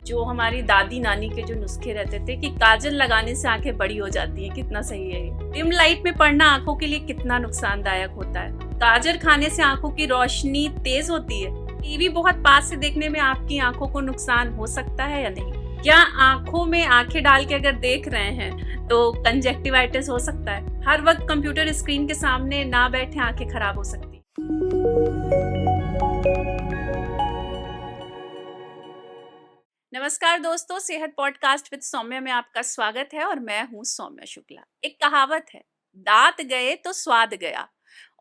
जो हमारी दादी नानी के जो नुस्खे रहते थे कि काजल लगाने से आंखें बड़ी हो जाती हैं, कितना सही है ये। डिम लाइट में पढ़ना आंखों के लिए कितना नुकसानदायक होता है। गाजर खाने से आंखों की रोशनी तेज होती है। टीवी बहुत पास से देखने में आपकी आंखों को नुकसान हो सकता है या नहीं? क्या आंखों में आंखें डाल के अगर देख रहे हैं तो कंजक्टिवाइटिस हो सकता है? हर वक्त कंप्यूटर स्क्रीन के सामने ना बैठे, आंखें खराब हो सकती है। नमस्कार दोस्तों, सेहत पॉडकास्ट विद सौम्या में आपका स्वागत है और मैं हूं सौम्या शुक्ला। एक कहावत है, दांत गए तो स्वाद गया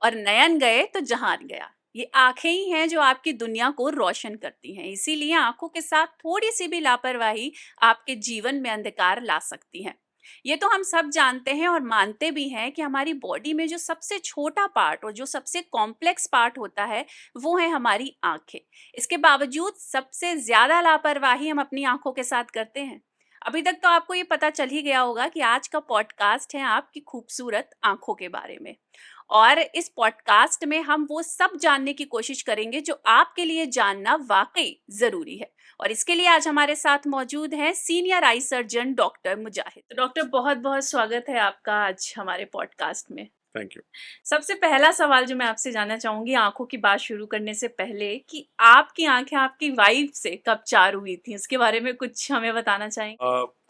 और नयन गए तो जहान गया। ये आंखें ही हैं जो आपकी दुनिया को रोशन करती हैं। इसीलिए आंखों के साथ थोड़ी सी भी लापरवाही आपके जीवन में अंधकार ला सकती है। ये तो हम सब जानते हैं और मानते भी हैं कि हमारी बॉडी में जो सबसे छोटा पार्ट और जो सबसे कॉम्प्लेक्स पार्ट होता है वो है हमारी आंखें। इसके बावजूद सबसे ज्यादा लापरवाही हम अपनी आंखों के साथ करते हैं। अभी तक तो आपको ये पता चल ही गया होगा कि आज का पॉडकास्ट है आपकी खूबसूरत आंखों के बारे में। और इस पॉडकास्ट में हम वो सब जानने की कोशिश करेंगे जो आपके लिए जानना वाकई जरूरी है। और इसके लिए आज हमारे साथ मौजूद हैं सीनियर आई सर्जन डॉक्टर मुजाहिद। तो डॉक्टर, बहुत बहुत स्वागत है आपका आज हमारे पॉडकास्ट में। Thank you. सबसे पहला सवाल जो मैं आपसे जानना चाहूंगी आंखों की बात शुरू करने से पहले, कि आपकी आंखें आपकी वाइफ से कब चार हुई थी, उसके बारे में कुछ हमें बताना चाहेंगे?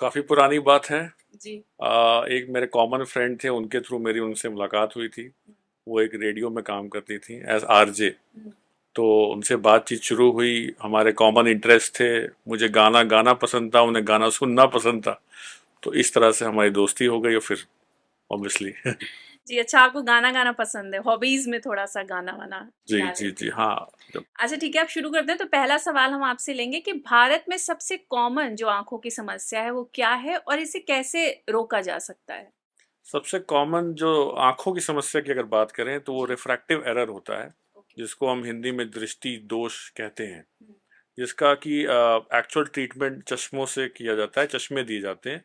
काफी पुरानी बात है जी। एक मेरे कॉमन फ्रेंड थे, उनके थ्रू मेरी उनसे मुलाकात हुई थी। वो एक रेडियो में काम करती थी एज आरजे। तो उनसे बातचीत शुरू हुई, हमारे कॉमन इंटरेस्ट थे। मुझे गाना गाना पसंद था, उन्हें गाना सुनना पसंद था। तो इस तरह से हमारी दोस्ती हो गई और फिर ऑब्वियसली जी, अच्छा, आपको गाना गाना पसंद है, हॉबीज में थोड़ा सा गाना वाना? जी जी जी हाँ। अच्छा ठीक है, आप शुरू करते हैं। तो पहला सवाल हम आपसे लेंगे कि भारत में सबसे कॉमन जो आंखों की समस्या है वो क्या है और इसे कैसे रोका जा सकता है? सबसे कॉमन जो आंखों की समस्या की अगर बात करें तो वो रिफ्रैक्टिव एरर होता है, जिसको हम हिंदी में दृष्टि दोष कहते हैं। जिसका कि एक्चुअल ट्रीटमेंट चश्मों से किया जाता है, चश्मे दिए जाते हैं।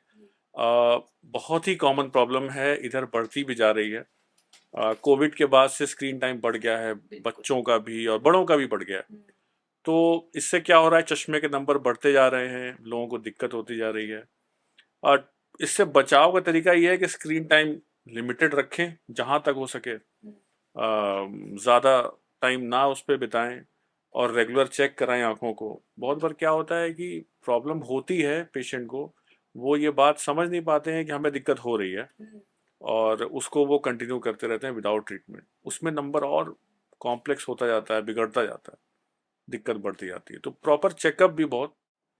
बहुत ही कॉमन प्रॉब्लम है, इधर बढ़ती भी जा रही है। कोविड के बाद से स्क्रीन टाइम बढ़ गया है, बच्चों का भी और बड़ों का भी बढ़ गया है। तो इससे क्या हो रहा है, चश्मे के नंबर बढ़ते जा रहे हैं, लोगों को दिक्कत होती जा रही है। और इससे बचाव का तरीका ये है कि स्क्रीन टाइम लिमिटेड रखें जहाँ तक हो सके। ज़्यादा टाइम ना उस पर बिताएं और रेगुलर चेक कराएं आँखों को। बहुत बार क्या होता है कि प्रॉब्लम होती है पेशेंट को, वो ये बात समझ नहीं पाते हैं कि हमें दिक्कत हो रही है और उसको वो कंटिन्यू करते रहते हैं विदाउट ट्रीटमेंट। उसमें नंबर और कॉम्प्लेक्स होता जाता है, बिगड़ता जाता है, दिक्कत बढ़ती जाती है। तो प्रॉपर चेकअप भी बहुत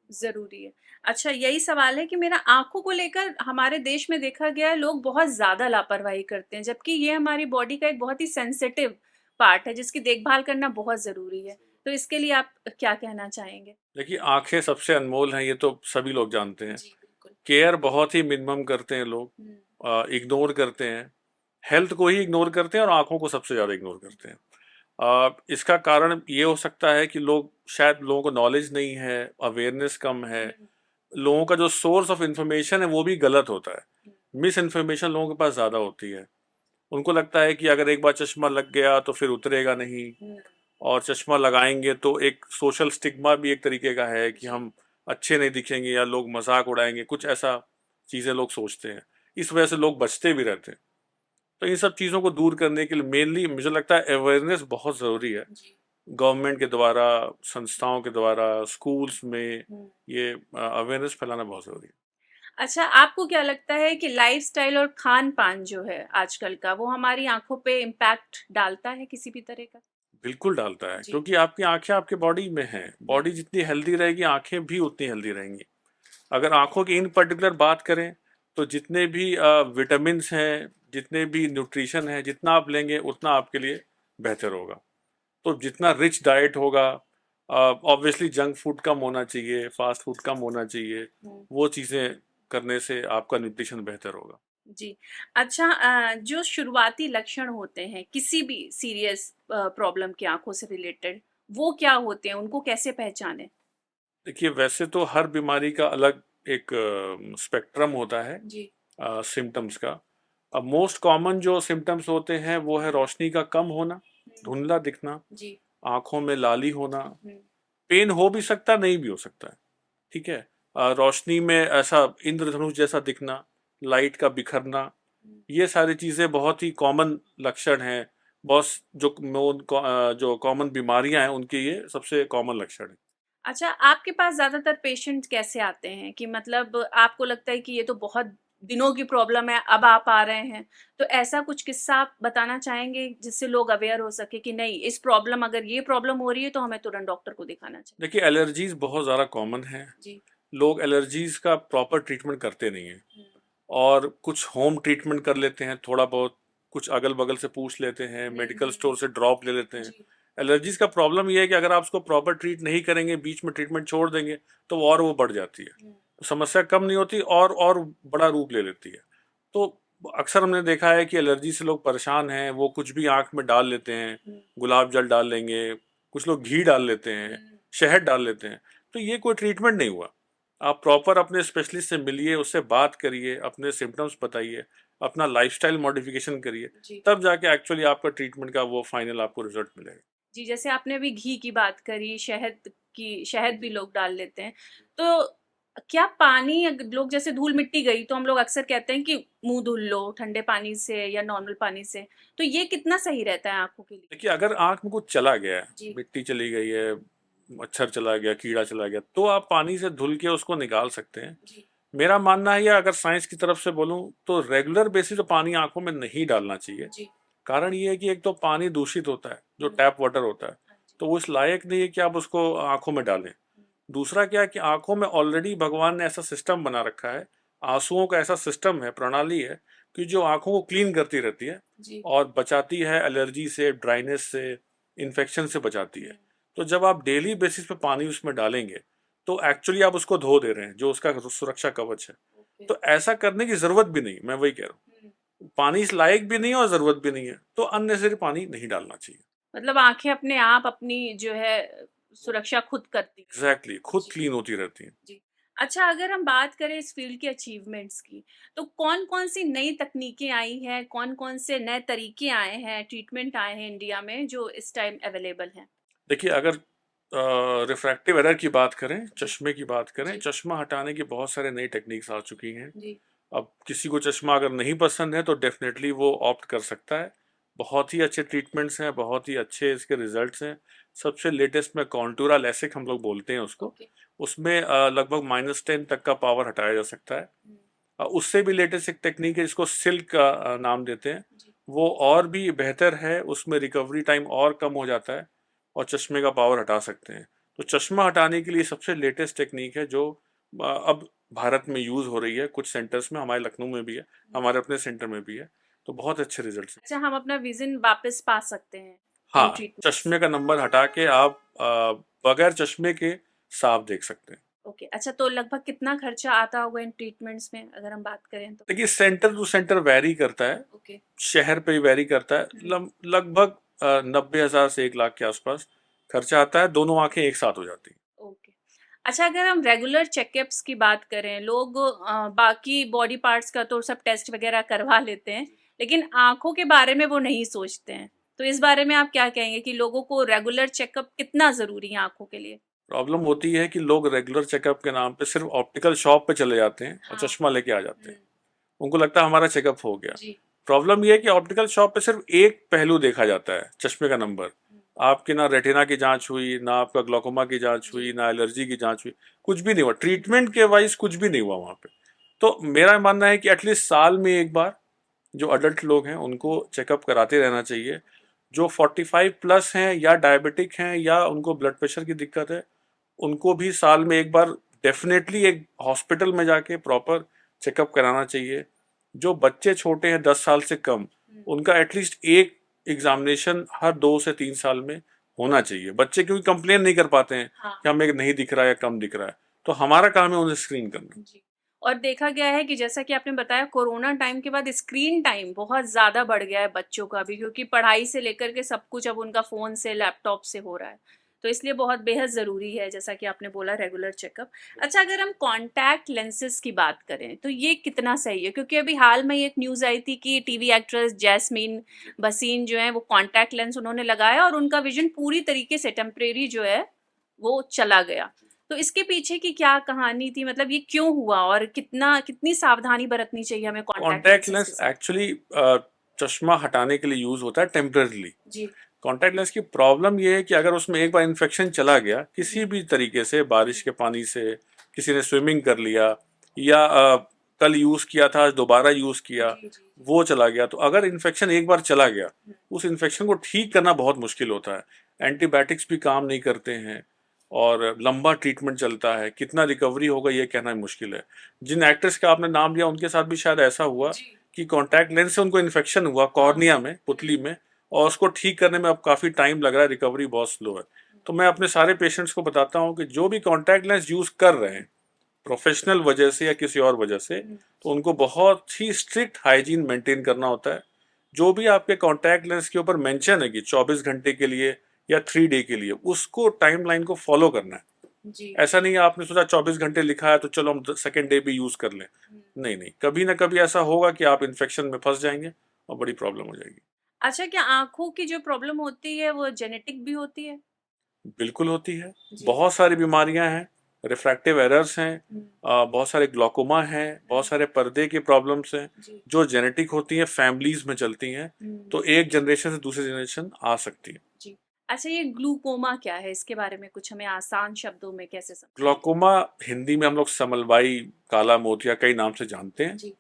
जरूरी है। अच्छा, यही सवाल है कि मेरा आंखों को लेकर हमारे देश में देखा गया है लोग बहुत ज्यादा लापरवाही करते हैं, जबकि ये हमारी बॉडी का एक बहुत ही सेंसिटिव पार्ट है जिसकी देखभाल करना बहुत जरूरी है। तो इसके लिए आप क्या कहना चाहेंगे? देखिए, आंखें सबसे अनमोल हैं, ये तो सभी लोग जानते हैं। जी बिल्कुल। केयर बहुत ही मिनिमम करते हैं लोग, इग्नोर करते हैं, हेल्थ को ही इग्नोर करते हैं और आंखों को सबसे ज़्यादा इग्नोर करते हैं। इसका कारण ये हो सकता है कि शायद लोगों को नॉलेज नहीं है, अवेयरनेस कम है, लोगों का जो सोर्स ऑफ इंफॉर्मेशन है वो भी गलत होता है। मिस इन्फॉर्मेशन लोगों के पास ज़्यादा होती है। उनको लगता है कि अगर एक बार चश्मा लग गया तो फिर उतरेगा नहीं, और चश्मा लगाएंगे तो एक सोशल स्टिग्मा भी एक तरीके का है कि हम अच्छे नहीं दिखेंगे या लोग मजाक उड़ाएंगे, कुछ ऐसा चीज़ें लोग सोचते हैं। इस वजह से लोग बचते भी रहते हैं। तो इन सब चीज़ों को दूर करने के लिए मेनली मुझे लगता है अवेयरनेस बहुत ज़रूरी है। गवर्नमेंट के द्वारा, संस्थाओं के द्वारा, स्कूल्स में ये अवेयरनेस फैलाना बहुत ज़रूरी है। अच्छा, आपको क्या लगता है कि लाइफस्टाइल और खान पान जो है आजकल का, वो हमारी आंखों पे इम्पैक्ट डालता है किसी भी तरह का? बिल्कुल डालता है, क्योंकि आपकी आंखें आपके बॉडी में हैं। बॉडी जितनी हेल्दी रहेगी, आंखें भी उतनी हेल्दी रहेंगी। अगर आंखों की इन पर्टिकुलर बात करें तो जितने भी विटामिन्स हैं, जितने भी न्यूट्रिशन है, जितना आप लेंगे उतना आपके लिए बेहतर होगा। तो जितना रिच डाइट होगा, ऑब्वियसली जंक फूड कम होना चाहिए, फास्ट फूड कम होना चाहिए। वो चीज़ें करने से आपका न्यूट्रिशन बेहतर होगा। जी। अच्छा, जो शुरुआती लक्षण होते हैं किसी भी सीरियस प्रॉब्लम की आंखों से रिलेटेड, वो क्या होते हैं, उनको कैसे पहचानें? देखिए, वैसे तो हर बीमारी का अलग एक स्पेक्ट्रम होता है जी। सिम्टम्स का। अब मोस्ट कॉमन जो सिम्टम्स होते हैं वो है रोशनी का कम होना, धुंधला दिखना, जी। आंखों में लाली होना। पेन हो भी सकता, नहीं भी हो सकता है, ठीक है। रोशनी में ऐसा इंद्रधनुष जैसा दिखना, लाइट का बिखरना, ये सारी चीज़ें बहुत ही कॉमन लक्षण हैं। बहुत जो कॉमन बीमारियां हैं उनके ये सबसे कॉमन लक्षण है। अच्छा, आपके पास ज़्यादातर पेशेंट कैसे आते हैं कि मतलब आपको लगता है कि ये तो बहुत दिनों की प्रॉब्लम है, अब आप आ रहे हैं। तो ऐसा कुछ किस्सा आप बताना चाहेंगे जिससे लोग अवेयर हो सके कि नहीं, इस प्रॉब्लम अगर ये प्रॉब्लम हो रही है तो हमें तुरंत डॉक्टर को दिखाना चाहिए? देखिए, एलर्जीज बहुत ज़्यादा कॉमन है। जी। लोग एलर्जीज का प्रॉपर ट्रीटमेंट करते नहीं हैं हुँ, और कुछ होम ट्रीटमेंट कर लेते हैं थोड़ा बहुत, कुछ अगल बगल से पूछ लेते हैं, हुँ, मेडिकल हुँ, स्टोर से ड्रॉप ले लेते हैं। जी। एलर्जीज का प्रॉब्लम ये है कि अगर आप उसको प्रॉपर ट्रीट नहीं करेंगे, बीच में ट्रीटमेंट छोड़ देंगे, तो वो बढ़ जाती है। हुँ, तो समस्या कम नहीं होती और बड़ा रूप ले लेती है। तो अक्सर हमने देखा है कि एलर्जी से लोग परेशान हैं, वो कुछ भी आँख में डाल लेते हैं, हुँ, गुलाब जल डाल लेंगे, कुछ लोग घी डाल लेते हैं, हुँ, शहद डाल लेते हैं। तो ये कोई ट्रीटमेंट नहीं हुआ। आप प्रॉपर अपने स्पेशलिस्ट से मिलिए, उससे बात करिए, अपने सिम्पटम्स बताइए, अपना लाइफ़स्टाइल मॉडिफ़िकेशन करिए, जी। तब जाके एक्चुअली आपका ट्रीटमेंट का वो फाइनल आपको रिज़ल्ट मिलेगा। जी, जैसे आपने अभी घी की बात करी, शहद भी लोग डाल लेते हैं। तो क्या पानी लोग जैसे धूल-मिट्टी गई तो हम लोग अक्सर कहते हैं कि मुँह धुल लो ठंडे पानी से या नॉर्मल पानी से। तो ये कितना सही रहता है आँखों के लिए? देखिए, अगर आँख में कुछ चला गया है, जी, मिट्टी चली गई है, मच्छर चला गया, कीड़ा चला गया, तो आप पानी से धुल के उसको निकाल सकते हैं। जी, मेरा मानना है, या अगर साइंस की तरफ से बोलूँ, तो रेगुलर बेसिस पे पानी आँखों में नहीं डालना चाहिए। जी। कारण ये है कि एक तो पानी दूषित होता है, जो हुँ, टैप वाटर होता है, हाँ जी। तो वो इस लायक नहीं है कि आप उसको आँखों में डालें। हुँ, दूसरा क्या है कि आँखों में ऑलरेडी भगवान ने ऐसा सिस्टम बना रखा है, आँसुओं का ऐसा सिस्टम है, प्रणाली है, कि जो आँखों को क्लीन करती रहती है जी। और बचाती है एलर्जी से, ड्राइनेस से, इन्फेक्शन से बचाती हुँ, है। तो जब आप डेली बेसिस पे पानी उसमें डालेंगे, तो एक्चुअली आप उसको धो दे रहे हैं, जो उसका सुरक्षा कवच है। ओके। तो ऐसा करने की ज़रूरत भी नहीं, मैं वही कह रहा हुँ, हूँ। पानी इस लायक भी नहीं है और ज़रूरत भी नहीं है, तो अननेसेसरी पानी नहीं डालना चाहिए। मतलब आँखें अपने आप अपनी जो है सुरक्षा खुद करती हैं। एग्ज़ैक्टली, खुद जी। क्लीन होती रहती हैं। जी। अच्छा, अगर हम बात करें इस फ़ील्ड के अचीवमेंट्स की, तो कौन-कौन सी नई तकनीकें आई हैं, कौन-कौन से नए तरीके आए हैं, ट्रीटमेंट आए हैं इंडिया में जो इस टाइम अवेलेबल हैं? देखिए, अगर रिफ्रैक्टिव एरर की बात करें, जी, चश्मे की बात करें, जी, चश्मा हटाने की बहुत सारे नई टेक्निक्स आ चुकी हैं। जी, अब किसी को चश्मा अगर नहीं पसंद है तो डेफ़िनेटली वो ऑप्ट कर सकता है। बहुत ही अच्छे ट्रीटमेंट्स हैं, बहुत ही अच्छे इसके रिज़ल्ट्स हैं। सबसे लेटेस्ट में कॉन्टूरा लैसिक हम लोग बोलते हैं उसको। ओके। उसमें लगभग -10 तक का पावर हटाया जा सकता है। हुँ, उससे भी लेटेस्ट एक टेक्नीक है जिसको सिल्क का नाम देते हैं। जी, वो और भी बेहतर है, उसमें रिकवरी टाइम और कम हो जाता है और चश्मे का पावर हटा सकते हैं। तो चश्मा हटाने के लिए सबसे लेटेस्ट टेक्नीक है जो अब भारत में यूज़ हो रही है, कुछ सेंटर्स में, हमारे लखनऊ में भी है, हुँ। हमारे अपने सेंटर में भी है। तो बहुत अच्छे रिज़ल्ट्स हैं। अच्छा, हम अपना विज़न वापस पा सकते हैं इन हाँ, ट्रीटमेंट से। चश्मे का नंबर हटा के आप बगैर चश्मे के साफ देख सकते हैं। ओके, अच्छा तो लगभग कितना खर्चा आता होगा इन ट्रीटमेंट्स में अगर हम बात करें तो? देखिए, सेंटर टू सेंटर वैरी करता है, ओके। शहर पे वैरी करता है। हुँ, लगभग 90,000 से 1 लाख के आसपास खर्चा आता है, दोनों आँखें एक साथ हो जाती हैं। ओके। अच्छा, अगर हम रेगुलर चेकअप्स की बात करें, लोग बाकी बॉडी पार्ट्स का तो सब टेस्ट वगैरह करवा लेते हैं, लेकिन आँखों के बारे में वो नहीं सोचते हैं। तो इस बारे में आप क्या कहेंगे कि लोगों को रेगुलर चेकअप कितना ज़रूरी है आँखों के लिए? प्रॉब्लम होती है कि लोग रेगुलर चेकअप के नाम पे सिर्फ़ ऑप्टिकल शॉप पे चले जाते हैं और हाँ। चश्मा लेके आ जाते हुँ, हैं। उनको लगता है हमारा चेकअप हो गया। जी। प्रॉब्लम ये है कि ऑप्टिकल शॉप पे सिर्फ़ एक पहलू देखा जाता है, चश्मे का नंबर। हुँ, आपकी ना रेटिना की जाँच हुई, ना आपका ग्लूकोमा की जाँच जी। हुई, ना एलर्जी की जाँच हुई, कुछ भी नहीं हुआ। ट्रीटमेंट के वाइज़ कुछ भी नहीं हुआ वहाँ पे। तो मेरा मानना है कि एटलीस्ट साल में 1 बार जो अडल्ट लोग हैं उनको हुँ, चेकअप कराते रहना चाहिए। ओके। जो 45 प्लस हैं या डायबिटिक हैं या उनको ब्लड प्रेशर की दिक्कत है, उनको भी साल में 1 बार डेफ़िनेटली एक हॉस्पिटल में जाके प्रॉपर चेकअप कराना चाहिए। जो बच्चे छोटे हैं 10 साल से कम, हुँ, उनका एटलीस्ट एक एग्ज़ामिनेशन हर 2 से 3 साल में होना चाहिए। बच्चे क्योंकि कंप्लेन नहीं कर पाते हैं हाँ। कि हमें नहीं दिख रहा है या कम दिख रहा है, तो हमारा काम है उन्हें स्क्रीन करना। जी। और देखा गया है कि जैसा कि आपने बताया कोरोना टाइम के बाद स्क्रीन टाइम बहुत ज़्यादा बढ़ गया है बच्चों का भी क्योंकि पढ़ाई से लेकर के सब कुछ अब उनका फ़ोन से, लैपटॉप से हो रहा है। तो इसलिए बहुत बेहद ज़रूरी है जैसा कि आपने बोला रेगुलर चेकअप। अच्छा, अगर हम कॉन्टैक्ट लेंसेज़ की बात करें तो ये कितना सही है? क्योंकि अभी हाल में ही एक न्यूज़ आई थी कि टीवी एक्ट्रेस जैस्मीन भसीन जो हैं वो कॉन्टैक्ट लेंस उन्होंने लगाया और उनका विज़न पूरी तरीके से टेम्परेरी जो है वो चला गया। तो इसके पीछे की क्या कहानी थी? मतलब ये क्यों हुआ और कितनी सावधानी बरतनी चाहिए हमें कॉन्टैक्ट कॉन्टैक्ट लेंसेज के लेंस साथ? एक्चुअली चश्मा हटाने के लिए यूज होता है टेम्पररीली। जी। कॉन्टैक्ट लेंस की प्रॉब्लम ये है कि अगर उसमें एक बार इन्फेक्शन चला गया किसी जी। भी तरीके से, बारिश के पानी से, किसी ने स्विमिंग कर लिया, या कल यूज किया था आज दोबारा यूज किया, जी, जी, जी। वो चला गया, तो अगर इन्फेक्शन एक बार चला गया हुँ। उस इन्फेक्शन को ठीक करना बहुत मुश्किल होता है। एंटीबायोटिक्स भी काम नहीं करते हैं और लंबा ट्रीटमेंट चलता है, कितना रिकवरी होगा ये कहना मुश्किल है। जिन एक्टर्स का आपने नाम लिया उनके साथ भी शायद ऐसा हुआ जी। कि कॉन्टैक्ट लेंस से उनको इन्फेक्शन हुआ कॉर्निया में, पुतली में, और उसको ठीक करने में अब काफ़ी टाइम लग रहा है, रिकवरी बहुत स्लो है। तो मैं अपने सारे पेशेंट्स को बताता हूँ कि जो भी कॉन्टैक्ट लेंस यूज़ कर रहे हैं प्रोफेशनल वजह से या किसी और वजह से, तो उनको बहुत ही स्ट्रिक्ट हाइजीन मेंटेन करना होता है। जो भी आपके कॉन्टैक्ट लेंस के ऊपर मेंशन है कि 24 घंटे के लिए या 3 डे के लिए, उसको टाइमलाइन को फॉलो करना है। जी। ऐसा नहीं है आपने सोचा 24 घंटे लिखा है तो चलो हम सेकेंड डे भी यूज कर लें। नहीं नहीं, कभी ना कभी ऐसा होगा कि आप इन्फेक्शन में फंस जाएंगे और बड़ी प्रॉब्लम हो जाएगी। अच्छा, क्या आँखों की जो प्रॉब्लम होती है वो जेनेटिक भी होती है? बिल्कुल होती है। जी। बहुत सारी बीमारियां हैं, रिफ्रैक्टिव एरर्स हैं, हुँ। बहुत सारे ग्लोकोमा हैं, बहुत सारे पर्दे की प्रॉब्लम्स हैं जी। जो जेनेटिक होती हैं, फैमिलीज में चलती हैं। हुँ। तो एक जनरेशन से दूसरी जनरेशन आ सकती है। जी। अच्छा, ये ग्लूकोमा क्या है? इसके बारे में कुछ हमें आसान शब्दों में कैसे ग्लोकोमा हिंदी में हम लोग समलबाई, काला मोतिया कई नाम से जानते हैं। जी।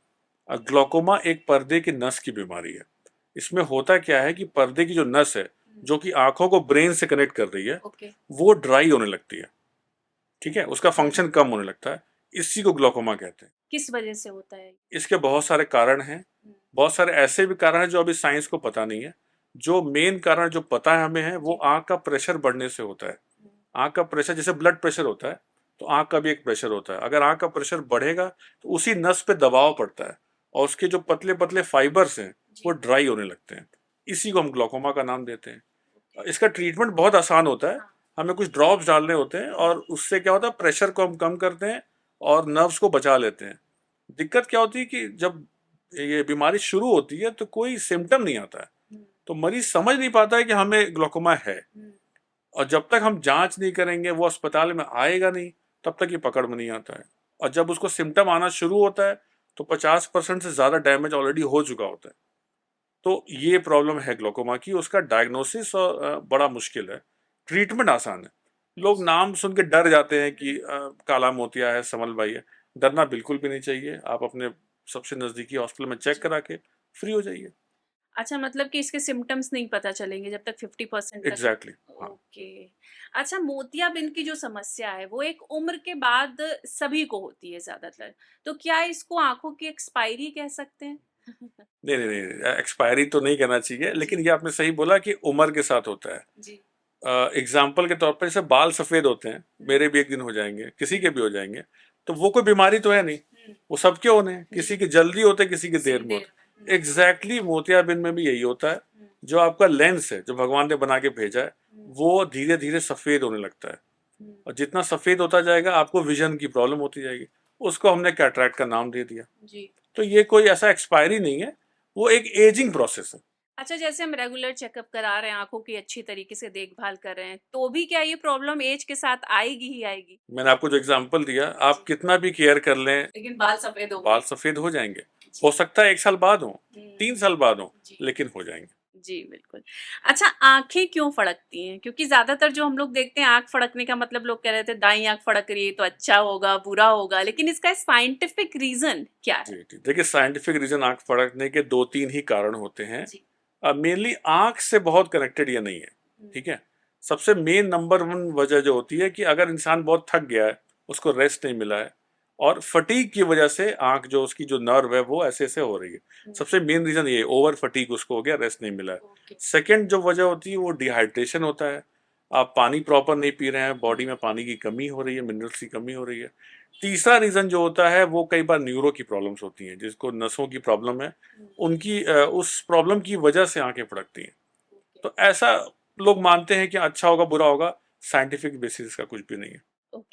ग्लोकोमा एक पर्दे की नस की बीमारी है। इसमें होता क्या है कि पर्दे की जो नस है जो कि आंखों को ब्रेन से कनेक्ट कर रही है, ओके। वो ड्राई होने लगती है। ठीक है, उसका फंक्शन कम होने लगता है। इसी को ग्लोकोमा कहते हैं। किस वजह से होता है? इसके बहुत सारे कारण हैं। हुँ। बहुत सारे ऐसे भी कारण हैं जो अभी साइंस को पता नहीं है। जो मेन कारण जो पता है हमें है वो आंख का प्रेशर बढ़ने से होता है। हुँ। आंख का प्रेशर जैसे ब्लड प्रेशर होता है, तो आंख का भी एक प्रेशर होता है। अगर आंख का प्रेशर बढ़ेगा तो उसी नस पे दबाव पड़ता है और उसके जो पतले पतले फाइबर्स हैं वो ड्राई होने लगते हैं। इसी को हम ग्लोकोमा का नाम देते हैं। इसका ट्रीटमेंट बहुत आसान होता है। हमें कुछ ड्रॉप्स डालने होते हैं और उससे क्या होता है, प्रेशर को हम कम करते हैं और नर्व्स को बचा लेते हैं। दिक्कत क्या होती है कि जब ये बीमारी शुरू होती है तो कोई सिम्टम नहीं आता है, तो मरीज समझ नहीं पाता है कि हमें ग्लोकोमा है, और जब तक हम जांच नहीं करेंगे, वो अस्पताल में आएगा नहीं, तब तक ये पकड़ में नहीं आता है। और जब उसको सिम्टम आना शुरू होता है तो 50% से ज़्यादा डैमेज ऑलरेडी हो चुका होता है। तो ये प्रॉब्लम है ग्लोकोमा की। उसका डायग्नोसिस बड़ा मुश्किल है, ट्रीटमेंट आसान है। लोग नाम सुन के डर जाते हैं कि काला मोतिया है, समलबाई है। डरना बिल्कुल भी नहीं चाहिए। आप अपने सबसे नज़दीकी हॉस्पिटल में चेक करा के फ्री हो जाइए। अच्छा, मतलब कि इसके सिम्पटम्स नहीं पता चलेंगे जब तक 50% तक। एग्जैक्टली, हाँ। ओके। अच्छा, मोतियाबिंद की जो समस्या है वो एक उम्र के बाद सभी को होती है ज़्यादातर। तो क्या इसको आँखों की एक्सपायरी कह सकते हैं? नहीं नहीं नहीं, एक्सपायरी तो नहीं करना चाहिए, लेकिन जी। ये आपने सही बोला कि उम्र के साथ होता है। जी। एग्जाम्पल के तौर पर जैसे बाल सफ़ेद होते हैं, मेरे भी एक दिन हो जाएंगे, किसी के भी हो जाएंगे, तो वो कोई बीमारी तो है नहीं, वो सबके होने हैं। किसी के जल्दी होते, किसी के देर में होते। एग्जैक्टली मोतियाबिंद में भी यही होता है। जो आपका लेंस है जो भगवान ने बना के भेजा है, वो धीरे धीरे सफ़ेद होने लगता है, और जितना सफ़ेद होता जाएगा आपको विजन की प्रॉब्लम होती जाएगी। उसको हमने कैटरैक्ट का नाम दे दिया। जी। तो ये कोई ऐसा एक्सपायरी नहीं है, वो एक एजिंग प्रोसेस है। अच्छा, जैसे हम रेगुलर चेकअप करा रहे हैं, आँखों की अच्छी तरीके से देखभाल कर रहे हैं, तो भी क्या ये प्रॉब्लम ऐज के साथ आएगी ही आएगी? मैंने आपको जो एग्जांपल दिया, आप कितना भी केयर कर लें, लेकिन बाल सफ़ेद होंगे। बाल सफ़ेद हो जाएंगे। हो सकता है 1 साल बाद हो, 3 साल बाद हो, जी। लेकिन हो जाएंगे। जी, बिल्कुल। अच्छा, आँखें क्यों फड़कती हैं? क्योंकि ज़्यादातर जो हम लोग देखते हैं, आँख फड़कने का मतलब लोग कह रहे थे दाईं आँख फड़क रही है तो अच्छा होगा, बुरा होगा, लेकिन इसका साइंटिफिक रीज़न क्या है? जी जी, देखिए साइंटिफिक रीजन आंख फड़कने के 2-3 ही कारण होते हैं। जी। मेनली आंख से बहुत कनेक्टेड ये नहीं है। ठीक है, सबसे मेन नंबर 1 वजह जो होती है कि अगर इंसान बहुत थक गया है, उसको रेस्ट नहीं मिला है, और फटीग की वजह से आंख जो उसकी जो नर्व है वो ऐसे ऐसे हो रही है। सबसे मेन रीजन ये ओवर फटीग, उसको हो गया, रेस्ट नहीं मिला है। सेकंड जो वजह होती है वो डिहाइड्रेशन होता है। आप पानी प्रॉपर नहीं पी रहे हैं, बॉडी में पानी की कमी हो रही है, मिनरल्स की कमी हो रही है। तीसरा रीजन जो होता है वो कई बार न्यूरो की प्रॉब्लम्स होती हैं, जिसको नसों की प्रॉब्लम है, उनकी उस प्रॉब्लम की वजह से आंखें फड़कती हैं। तो ऐसा लोग मानते हैं कि अच्छा होगा बुरा होगा, साइंटिफिक बेसिस का कुछ भी नहीं है।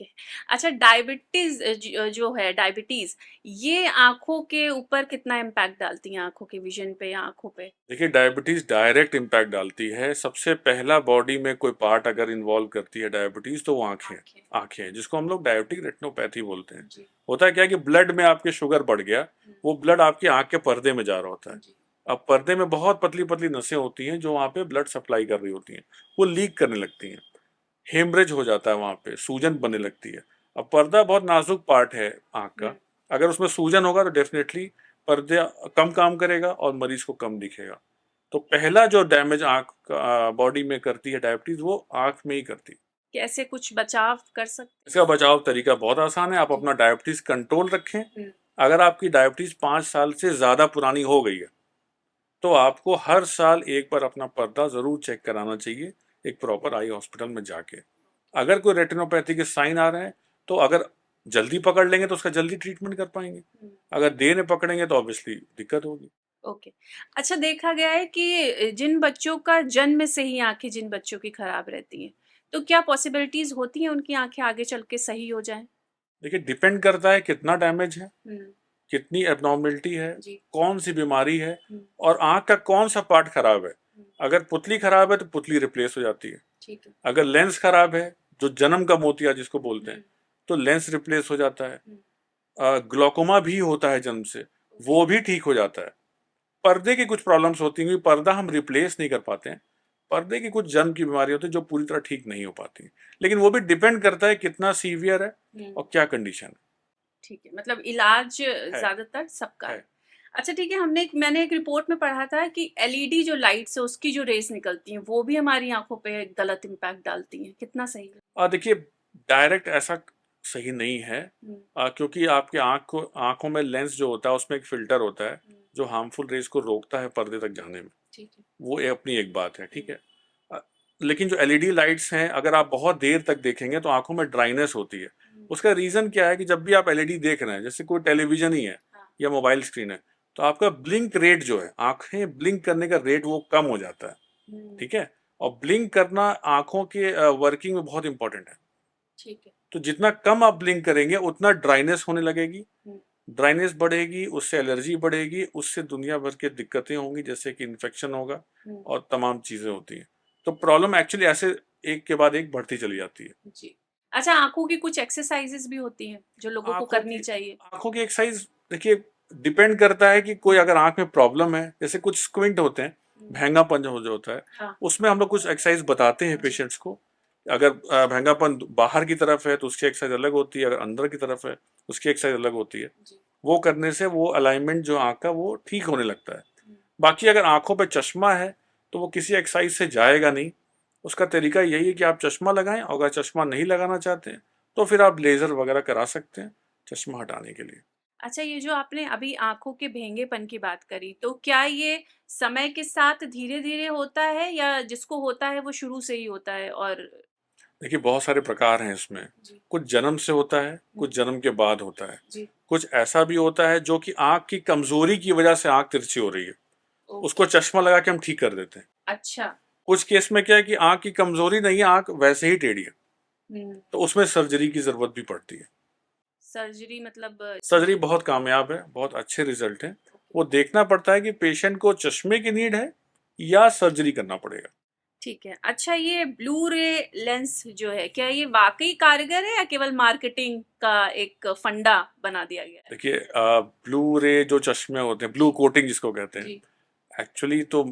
ओके। अच्छा, डायबिटीज जो है डायबिटीज, ये आंखों के ऊपर कितना इम्पैक्ट डालती है, आंखों के विजन पे या आंखों पे? देखिए, डायबिटीज डायरेक्ट इम्पैक्ट डालती है। सबसे पहला बॉडी में कोई पार्ट अगर इन्वॉल्व करती है डायबिटीज, तो वो आंखें हैं। आंखें। आंखें हैं, जिसको हम लोग डायबिटिक रेटिनोपैथी बोलते हैं। जी। होता है क्या कि ब्लड में आपके शुगर बढ़ गया, वो ब्लड आपकी आंख के पर्दे में जा रहा होता है। जी। अब पर्दे में बहुत पतली पतली नसें होती हैं जो वहाँ पे ब्लड सप्लाई कर रही होती हैं, वो लीक करने लगती हैं, हेमरेज हो जाता है, वहाँ पे सूजन बनने लगती है। अब पर्दा बहुत नाजुक पार्ट है आंख का, अगर उसमें सूजन होगा तो डेफिनेटली पर्दा कम काम करेगा और मरीज को कम दिखेगा। तो पहला जो डैमेज आंख बॉडी में करती है डायबिटीज, वो आंख में ही करती है। कैसे कुछ बचाव कर सकते? इसका बचाव तरीका बहुत आसान है, आप अपना डायबिटीज कंट्रोल रखें। अगर आपकी डायबिटीज 5 साल से ज्यादा पुरानी हो गई है, तो आपको हर साल एक बार अपना पर्दा जरूर चेक कराना चाहिए, एक प्रॉपर आई हॉस्पिटल में जाके। अगर कोई रेटिनोपैथी के साइन आ रहे हैं, तो अगर जल्दी पकड़ लेंगे तो उसका जल्दी ट्रीटमेंट कर पाएंगे, अगर देर में पकड़ेंगे तो ऑब्वियसली दिक्कत होगी। ओके। अच्छा, देखा गया है कि जिन बच्चों का जन्म से ही आंखें जिन बच्चों की खराब रहती हैं, तो क्या पॉसिबिलिटीज होती हैं उनकी आंखें आगे चल के सही हो जाएं? देखिए, डिपेंड करता है कितना डैमेज है, हम्म। कितनी एबनॉर्मलिटी है, जी। कौन सी बीमारी है, हम्म। और आंख का कौन सा पार्ट खराब है। अगर पुतली खराब है तो पुतली रिप्लेस हो जाती है। ठीक है। अगर लेंस खराब है, जो जन्म का मोतिया जिसको बोलते हैं, तो लेंस रिप्लेस हो जाता है। ग्लोकोमा भी होता है जन्म से, वो भी ठीक हो जाता है। पर्दे की कुछ प्रॉब्लम्स होती हैं, क्योंकि पर्दा हम रिप्लेस नहीं कर पाते हैं। पर्दे की कुछ जन्म की बीमारी होती है जो पूरी तरह ठीक नहीं हो पाती, लेकिन वो भी डिपेंड करता है कितना सीवियर है और क्या कंडीशन है। ठीक है, मतलब इलाज है ज्यादातर सबका है। है अच्छा, ठीक है। मैंने एक रिपोर्ट में पढ़ा था कि एलईडी जो लाइट्स है उसकी जो रेस निकलती हैं वो भी हमारी आंखों पे गलत इम्पैक्ट डालती हैं, कितना सही है? देखिए, डायरेक्ट ऐसा सही नहीं है, क्योंकि आपके आंखों में लेंस जो होता है उसमें एक फिल्टर होता है जो हार्मफुल रेज को रोकता है पर्दे तक जाने में। ठीक है। वो अपनी एक बात है, ठीक है। लेकिन जो एलईडी लाइट्स हैं, अगर आप बहुत देर तक देखेंगे तो आंखों में ड्राइनेस होती है। उसका रीजन क्या है कि जब भी आप एलईडी देख रहे हैं, जैसे कोई टेलीविजन ही है या मोबाइल स्क्रीन है, तो आपका ब्लिंक रेट जो है, आंखें ब्लिंक करने का रेट, वो कम हो जाता है। ठीक है। और ब्लिंक करना आंखों के वर्किंग में बहुत इंपॉर्टेंट है। ठीक है। तो जितना कम आप ब्लिंक करेंगे उतना ड्राइनेस होने लगेगी, ड्राइनेस बढ़ेगी, उससे एलर्जी बढ़ेगी, उससे दुनिया भर के दिक्कतें होंगी, जैसे कि इन्फेक्शन होगा और तमाम चीजें होती हैं। तो प्रॉब्लम एक्चुअली ऐसे एक के बाद एक बढ़ती चली जाती है। जी। अच्छा, आंखों की कुछ एक्सरसाइजेस भी होती हैं जो लोगों को करनी चाहिए? आंखों की एक्सरसाइज, देखिए, डिपेंड करता है कि कोई अगर आंख में प्रॉब्लम है, जैसे कुछ स्क्विंट होते हैं, भैंगापन जो होता है, हाँ। उसमें हम लोग कुछ एक्सरसाइज बताते हैं पेशेंट्स को। अगर भैंगापन बाहर की तरफ है तो उसकी एक्सरसाइज अलग होती है, अगर अंदर की तरफ है उसकी एक्सरसाइज अलग होती है। वो करने से वो अलाइनमेंट जो आंख का वो ठीक होने लगता है। बाकी अगर आंखों पे चश्मा है तो वो किसी एक्सरसाइज से जाएगा नहीं। उसका तरीका यही है कि आप चश्मा लगाएं, और अगर चश्मा नहीं लगाना चाहते हैं तो फिर आप लेजर वगैरह करा सकते हैं चश्मा हटाने के लिए। अच्छा, ये जो आपने अभी आंखों के भेंगेपन की बात करी, तो क्या ये समय के साथ धीरे धीरे होता है या जिसको होता है वो शुरू से ही होता है? और देखिए, बहुत सारे प्रकार हैं इसमें। कुछ जन्म से होता है, कुछ जन्म के बाद होता है, कुछ ऐसा भी होता है जो कि आंख की कमजोरी की वजह से आंख तिरछी हो रही है, उसको चश्मा लगा के हम ठीक कर देते हैं। अच्छा। कुछ केस में क्या है कि आंख की कमजोरी नहीं है, आंख वैसे ही टेढ़ी है, तो उसमें सर्जरी की जरूरत भी पड़ती है। सर्जरी मतलब? सर्जरी बहुत कामयाब है, बहुत अच्छे रिजल्ट हैं। वो देखना पड़ता है कि पेशेंट को चश्मे की नीड है या सर्जरी करना पड़ेगा। ठीक है। अच्छा, ये ब्लू रे लेंस जो है, क्या ये वाकई कारगर है या केवल मार्केटिंग का एक फंडा बना दिया गया है? देखिए, ब्लू रे जो चश्मे होते हैं, ब्लू कोटिंग जिसको कहते हैं, एक्चुअली तो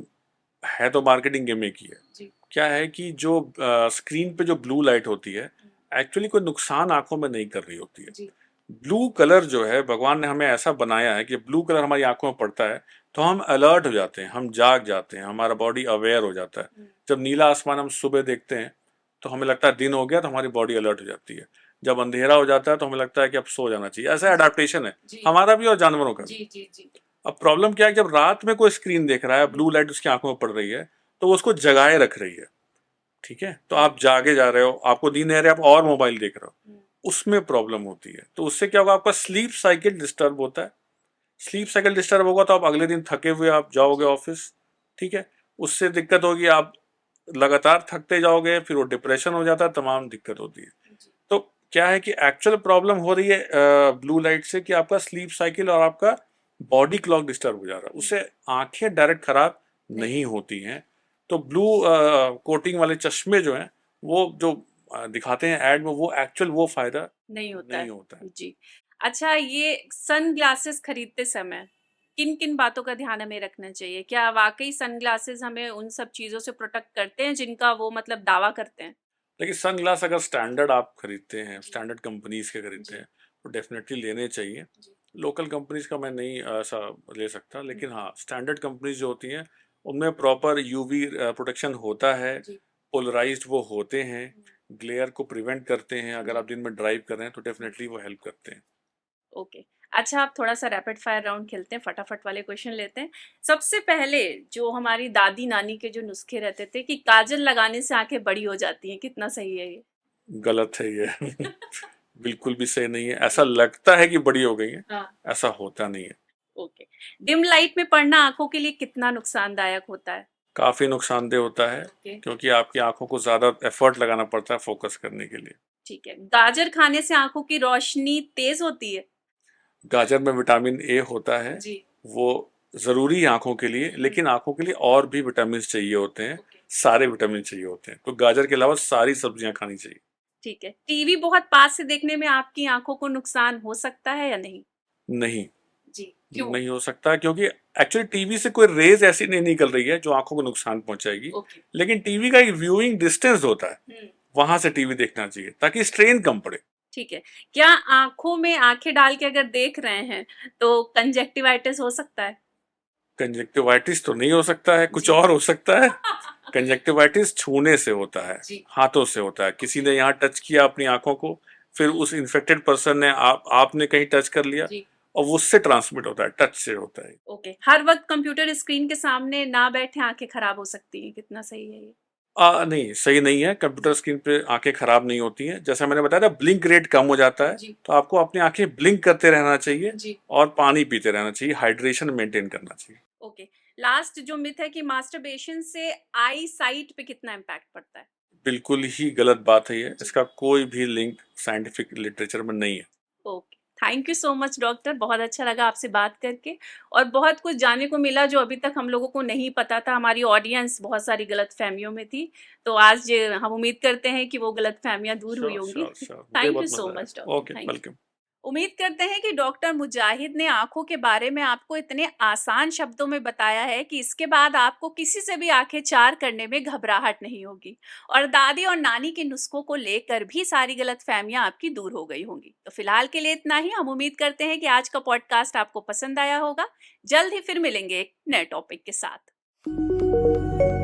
है तो मार्केटिंग गिमिक ही है। क्या है कि जो स्क्रीन पे जो ब्लू लाइट होती है, एक्चुअली कोई नुकसान आंखों में नहीं कर रही होती है। ब्लू कलर जो है, भगवान ने हमें ऐसा बनाया है कि ब्लू कलर हमारी आंखों में पड़ता है तो हम अलर्ट हो जाते हैं, हम जाग जाते हैं, हमारा बॉडी अवेयर हो जाता है। जब नीला आसमान हम सुबह देखते हैं तो हमें लगता है दिन हो गया, तो हमारी बॉडी अलर्ट हो जाती है। जब अंधेरा हो जाता है तो हमें लगता है कि अब सो जाना चाहिए। ऐसा अडेप्टेशन है हमारा भी और जानवरों का भी। अब प्रॉब्लम क्या है, जब रात में कोई स्क्रीन देख रहा है, ब्लू लाइट उसकी आंखों में पड़ रही है, तो वो उसको जगाए रख रही है। ठीक है, तो आप जागे जा रहे हो, आपको नींद नहीं आ रही, आप और मोबाइल देख रहे हो, उसमें प्रॉब्लम होती है। तो उससे क्या होगा, आपका स्लीप साइकिल डिस्टर्ब होता है। स्लीप साइकिल डिस्टर्ब होगा तो आप अगले दिन थके हुए आप जाओगे ऑफिस। ठीक है, उससे दिक्कत होगी, आप लगातार थकते जाओगे, फिर वो डिप्रेशन हो जाता है, तमाम दिक्कत होती है। तो क्या है कि एक्चुअल प्रॉब्लम हो रही है ब्लू लाइट से कि आपका स्लीप साइकिल और आपका बॉडी क्लॉक डिस्टर्ब हो जा रहा है, उससे आंखें डायरेक्ट खराब नहीं होती हैं। तो ब्लू कोटिंग वाले चश्मे जो हैं वो जो दिखाते हैं ऐड में, वो एक्चुअल वो फायदा नहीं होता नहीं है। होता है। जी। अच्छा, ये सन ग्लासेस खरीदते समय किन किन बातों का ध्यान हमें रखना चाहिए? क्या वाकई सन ग्लासेस हमें उन सब चीजों से प्रोटेक्ट करते हैं जिनका वो मतलब दावा करते हैं? लेकिन सन ग्लास अगर स्टैंडर्ड आप खरीदते हैं, स्टैंडर्ड कंपनीज के खरीदते हैं, तो डेफिनेटली लेने चाहिए। लोकल कंपनीज का मैं नहीं ऐसा ले सकता, लेकिन हाँ स्टैंडर्ड कंपनीज जो होती हैं उनमें प्रॉपर यूवी प्रोटेक्शन होता है, पोलराइज्ड वो होते हैं, ग्लेयर को प्रिवेंट करते हैं। अगर आप दिन में ड्राइव कर रहे हैं तो डेफिनेटली वो हेल्प करते हैं। ओके। अच्छा, आप थोड़ा सा रैपिड फायर राउंड खेलते हैं, फटाफट वाले क्वेश्चन लेते हैं। सबसे पहले जो हमारी दादी नानी के जो नुस्खे रहते थे कि काजल लगाने से आंखें बड़ी हो जाती हैं, कितना सही है ये? गलत है ये। बिल्कुल भी सही नहीं है। ऐसा लगता है कि बड़ी हो गई है, हाँ। ऐसा होता नहीं है। ओके। डिम लाइट में पढ़ना आंखों के लिए कितना नुकसानदायक होता है? काफी नुकसानदेह होता है, ओके। क्योंकि आपकी आंखों को ज्यादा एफर्ट लगाना पड़ता है फोकस करने के लिए। ठीक है। गाजर खाने से आंखों की रोशनी तेज होती है? गाजर में विटामिन ए होता है, जी। वो जरूरी है आंखों के लिए, लेकिन आंखों के लिए और भी विटामिन चाहिए होते हैं, ओके। सारे विटामिन चाहिए होते हैं। तो गाजर के अलावा सारी सब्जियां खानी चाहिए। ठीक है। टीवी बहुत पास से देखने में आपकी आंखों को नुकसान हो सकता है या नहीं? नहीं, जी। क्यों? नहीं हो सकता, क्योंकि एक्चुअली टीवी से कोई रेज ऐसी नहीं निकल रही है जो आंखों को नुकसान पहुंचाएगी। ओके। लेकिन टीवी का एक व्यूइंग डिस्टेंस होता है, हम्म। वहां से टीवी देखना चाहिए ताकि स्ट्रेन कम पड़े। ठीक है। क्या आंखों में आंखें डाल के अगर देख रहे हैं तो कंजक्टिवाइटिस हो सकता है? कंजक्टिवाइटिस तो नहीं हो सकता है, कुछ जी। और हो सकता है। कंजक्टिवाइटिस छूने से होता है, जी। हाथों से होता है। किसी ने यहाँ टच किया अपनी आंखों को, फिर उस इन्फेक्टेड पर्सन ने आपने कहीं टच कर लिया, जी। और उससे ट्रांसमिट होता है, टच से होता है। ओके। हर वक्त कंप्यूटर स्क्रीन के सामने ना बैठे, आंखें खराब हो सकती हैं, कितना सही है ये? नहीं, सही नहीं है। कंप्यूटर स्क्रीन पे आंखें खराब नहीं होती हैं। जैसा मैंने बताया था, ब्लिंक रेट कम हो जाता है, जी। तो आपको अपनी आंखें ब्लिंक करते रहना चाहिए, जी। और पानी पीते रहना चाहिए, हाइड्रेशन मेंटेन करना चाहिए। ओके। लास्ट जो मिथ है कि मास्टरबेशन से आई साइट पे कितना इम्पैक्ट पड़ता है? बिल्कुल ही गलत बात है ये। जी। इसका कोई भी लिंक साइंटिफिक लिटरेचर में नहीं है। Okay. Thank you so much doctor, बहुत अच्छा लगा आपसे बात करके और बहुत कुछ जानने को मिला जो अभी तक हम लोगों को नहीं पता था। हमारी ऑडियंस बहुत सारी गलतफहमियों में थी, तो आज हम उम्मीद करते हैं कि वो गलतफहमियां दूर हुई श्योर होंगी। श्योर श्योर, मुझे थैंक यू बहुत सो मजा मच आया। Doctor, okay, thank you. Welcome. उम्मीद करते हैं कि डॉक्टर मुजाहिद ने आंखों के बारे में आपको इतने आसान शब्दों में बताया है कि इसके बाद आपको किसी से भी आंखें चार करने में घबराहट नहीं होगी और दादी और नानी के नुस्खों को लेकर भी सारी गलतफहमियां आपकी दूर हो गई होंगी। तो फिलहाल के लिए इतना ही। हम उम्मीद करते हैं कि आज का पॉडकास्ट आपको पसंद आया होगा। जल्द ही फिर मिलेंगे एक नए टॉपिक के साथ।